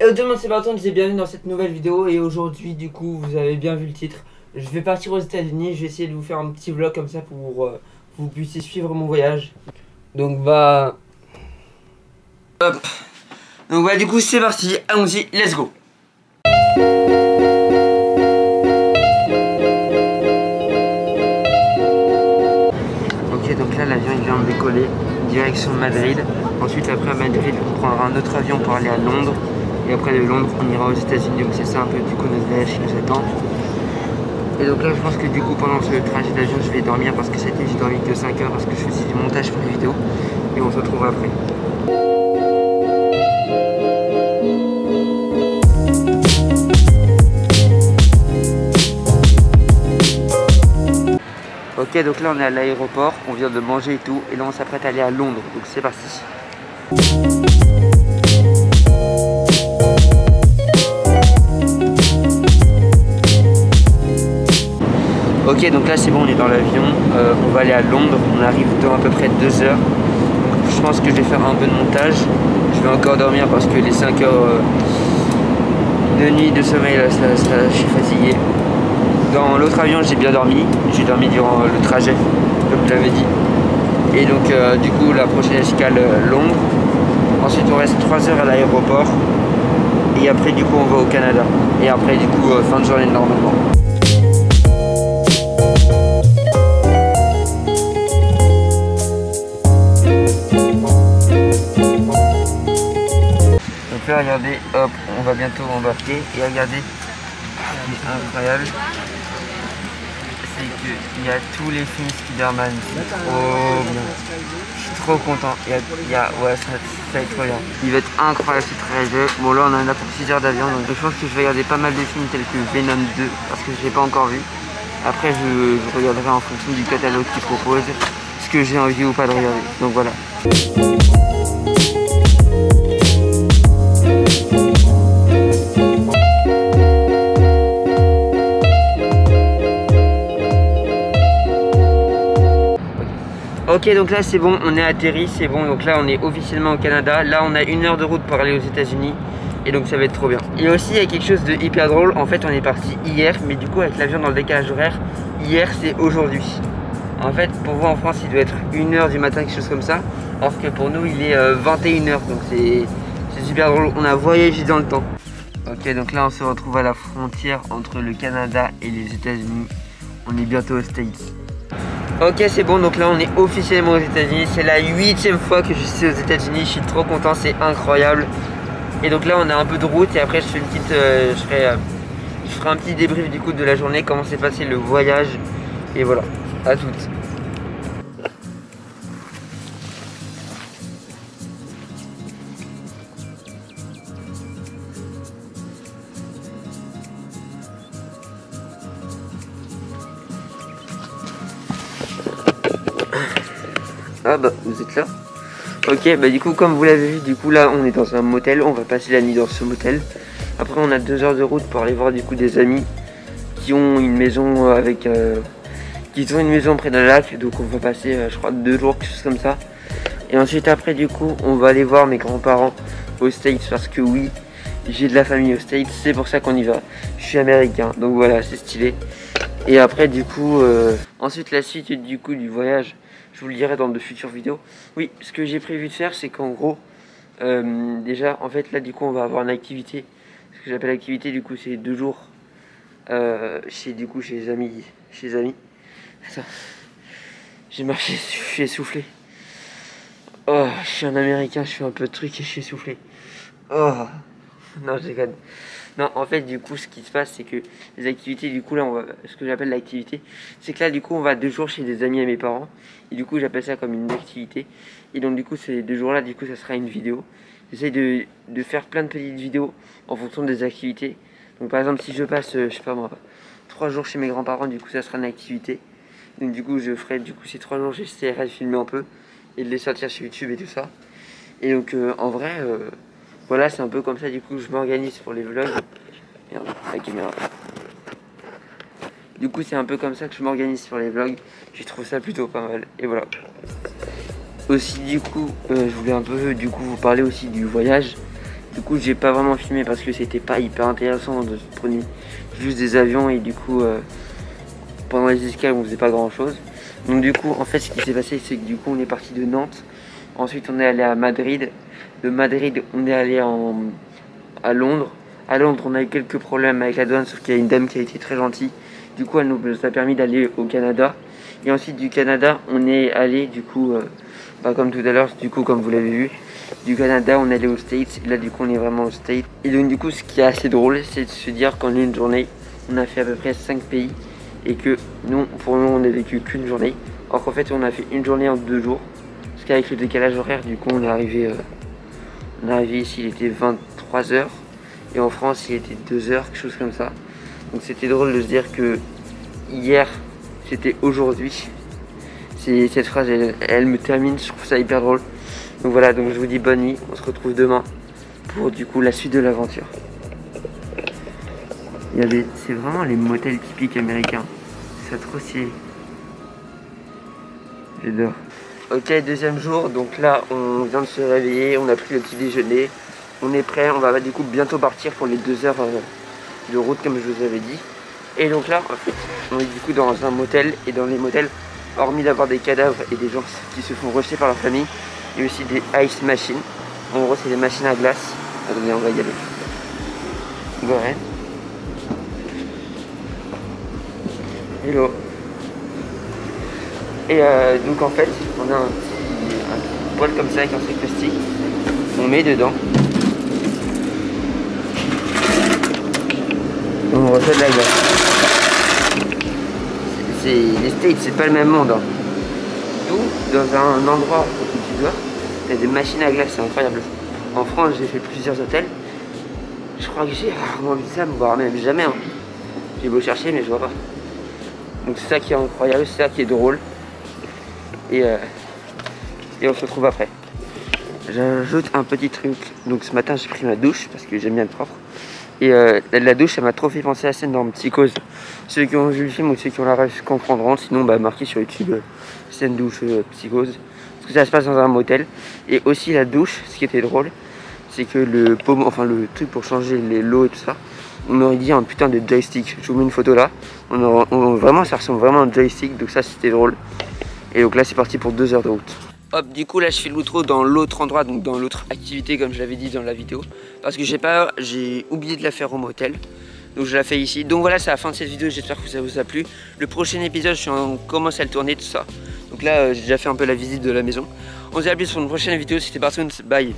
Hello tout le monde, c'est Barton, je vous ai bienvenue dans cette nouvelle vidéo. Et aujourd'hui, du coup, vous avez bien vu le titre, je vais partir aux États-Unis. Je vais essayer de vous faire un petit vlog comme ça pour que vous puissiez suivre mon voyage. Donc bah... Hop. Donc bah du coup c'est parti, allons-y, let's go. Ok, donc là l'avion il vient de décoller, direction Madrid. Ensuite après à Madrid on prendra un autre avion pour aller à Londres. Et après de Londres on ira aux États-Unis. Donc c'est ça un peu du coup notre voyage qui nous attend. Et donc là je pense que du coup pendant ce trajet d'avion je vais dormir parce que cette nuit j'ai dormi que 5 heures parce que je faisais du montage pour les vidéos. Et on se retrouve après. Ok, donc là on est à l'aéroport, on vient de manger et tout, et là on s'apprête à aller à Londres, donc c'est parti. Ok, donc là c'est bon, on est dans l'avion, on va aller à Londres, on arrive dans à peu près 2 heures. Donc, je pense que je vais faire un peu de montage, je vais encore dormir parce que les 5 heures de nuit de sommeil, là, je suis fatigué. Dans l'autre avion j'ai bien dormi, j'ai dormi durant le trajet, comme je l'avais dit. Et donc du coup la prochaine escale Londres. Ensuite on reste 3 heures à l'aéroport. Et après du coup on va au Canada. Et après du coup fin de journée normalement. Donc là regardez, hop, on va bientôt embarquer. Et regardez, ce qui est incroyable, c'est qu'il y a tous les films Spider-Man, c'est trop bien. Je suis trop content. Ouais, ça va être trop bien. Il va être incroyable ce trajet. Bon là on en a pour 6 heures d'avion, donc je pense que je vais regarder pas mal de films tels que Venom 2 parce que je l'ai pas encore vu. Après je regarderai en fonction du catalogue qu'ils proposent ce que j'ai envie ou pas de regarder. Donc voilà. Ok, donc là c'est bon, on est atterri, c'est bon, donc là on est officiellement au Canada. Là on a 1 heure de route pour aller aux États-Unis et donc ça va être trop bien. Et aussi il y a quelque chose de hyper drôle, en fait on est parti hier, mais du coup avec l'avion dans le décalage horaire, hier c'est aujourd'hui. En fait pour vous en France il doit être 1 heure du matin, quelque chose comme ça, alors que pour nous il est 21 heures, donc c'est super drôle, on a voyagé dans le temps. Ok, donc là on se retrouve à la frontière entre le Canada et les États-Unis, on est bientôt aux States. Ok, c'est bon, donc là on est officiellement aux États-Unis. C'est la 8e fois que je suis aux États-Unis. Je suis trop content, c'est incroyable. Et donc là on a un peu de route et après je fais une petite, je ferai un petit débrief du coup de la journée, comment s'est passé le voyage. Et voilà, à toutes. Ah bah vous êtes là. Ok, bah du coup comme vous l'avez vu, du coup là on est dans un motel, on va passer la nuit dans ce motel. Après on a 2 heures de route pour aller voir du coup des amis qui ont une maison près d'un lac, donc on va passer je crois 2 jours, quelque chose comme ça. Et ensuite après du coup on va aller voir mes grands-parents aux States parce que oui, j'ai de la famille aux States, c'est pour ça qu'on y va. Je suis américain, donc voilà, c'est stylé. Et après du coup, ensuite la suite du coup du voyage, je vous le dirai dans de futures vidéos. Oui, ce que j'ai prévu de faire, c'est qu'en gros, déjà, en fait, là, du coup, on va avoir une activité. Ce que j'appelle activité, du coup, c'est 2 jours chez les amis. Attends, j'ai marché, je suis essoufflé. Oh, je suis un Américain, je fais un peu de trucs et je suis essoufflé. Oh, non, je déconne. Non, en fait, du coup, ce qui se passe, c'est que les activités, du coup, là, ce que j'appelle l'activité, c'est que là, du coup, on va 2 jours chez des amis à mes parents. Et du coup, j'appelle ça comme une activité. Et donc, du coup, ces 2 jours-là, du coup, ça sera une vidéo. J'essaie de faire plein de petites vidéos en fonction des activités. Donc, par exemple, si je passe, je sais pas moi, 3 jours chez mes grands-parents, du coup, ça sera une activité. Donc, du coup, je ferai, du coup, ces 3 jours, j'essaierai de filmer un peu et de les sortir sur YouTube et tout ça. Et donc, en vrai... voilà, c'est un peu comme ça, du coup, je m'organise pour les vlogs. Merde, la caméra. Du coup, c'est un peu comme ça que je m'organise pour les vlogs. Je trouve ça plutôt pas mal. Et voilà. Aussi, du coup, je voulais un peu, du coup, vous parler aussi du voyage. Du coup j'ai pas vraiment filmé parce que c'était pas hyper intéressant, de se prendre juste des avions et du coup pendant les escales on faisait pas grand chose. Donc du coup en fait ce qui s'est passé c'est que du coup on est parti de Nantes, ensuite on est allé à Madrid, de Madrid on est allé à Londres. À Londres on a eu quelques problèmes avec la douane sauf qu'il y a une dame qui a été très gentille, du coup elle nous a permis d'aller au Canada. Et ensuite du Canada on est allé du coup comme tout à l'heure, du coup comme vous l'avez vu, du Canada on est allé aux States, et là du coup on est vraiment aux States. Et donc du coup ce qui est assez drôle c'est de se dire qu'en une journée on a fait à peu près 5 pays et que nous pour nous on n'a vécu qu'une journée, alors qu'en fait on a fait une journée en 2 jours, parce qu'avec le décalage horaire du coup on est arrivé ici, il était 23h et en France il était 2h, quelque chose comme ça. Donc c'était drôle de se dire que hier c'était aujourd'hui. Cette phrase elle me termine, je trouve ça hyper drôle. Donc voilà, donc je vous dis bonne nuit, on se retrouve demain pour du coup la suite de l'aventure. C'est vraiment les motels typiques américains, c'est trop stylé. J'adore. Ok, deuxième jour, donc là on vient de se réveiller, on a pris le petit déjeuner, on est prêt, on va du coup bientôt partir pour les 2 heures de route comme je vous avais dit. Et donc là en fait on est du coup dans un motel, et dans les motels, hormis d'avoir des cadavres et des gens qui se font rejeter par leur famille, il y a aussi des ice machines. En gros c'est des machines à glace. Attendez, on va y aller. Go ahead. Hello. Et donc en fait on a un petit bol comme ça avec un truc plastique, on met dedans, on reçoit de la glace. Les States c'est pas le même monde hein. D'où dans un endroit où tu dors, il y a des machines à glace, c'est incroyable. En France j'ai fait plusieurs hôtels, je crois que j'ai rarement vu ça, voire même jamais hein. J'ai beau chercher mais je vois pas. Donc c'est ça qui est incroyable, c'est ça qui est drôle. Et on se retrouve après. J'ajoute un petit truc. Donc ce matin j'ai pris ma douche parce que j'aime bien être propre. Et la douche ça m'a trop fait penser à la scène dans Psychose. Ceux qui ont vu le film ou ceux qui ont la ref comprendront. Sinon marquez sur YouTube scène douche Psychose. Parce que ça se passe dans un motel. Et aussi la douche, ce qui était drôle, c'est que le truc pour changer l'eau et tout ça, on aurait dit un putain de joystick. Je vous mets une photo là. Vraiment ça ressemble vraiment à un joystick. Donc ça c'était drôle. Et donc là c'est parti pour 2 heures de route. Hop, du coup là je fais l'outro dans l'autre endroit, donc dans l'autre activité comme je l'avais dit dans la vidéo. Parce que j'ai oublié de la faire au motel. Donc je la fais ici. Donc voilà, c'est la fin de cette vidéo, j'espère que ça vous a plu. Le prochain épisode, on commence à le tourner, tout ça. Donc là j'ai déjà fait un peu la visite de la maison. On se dit à plus sur une prochaine vidéo, c'était Bartoons, bye.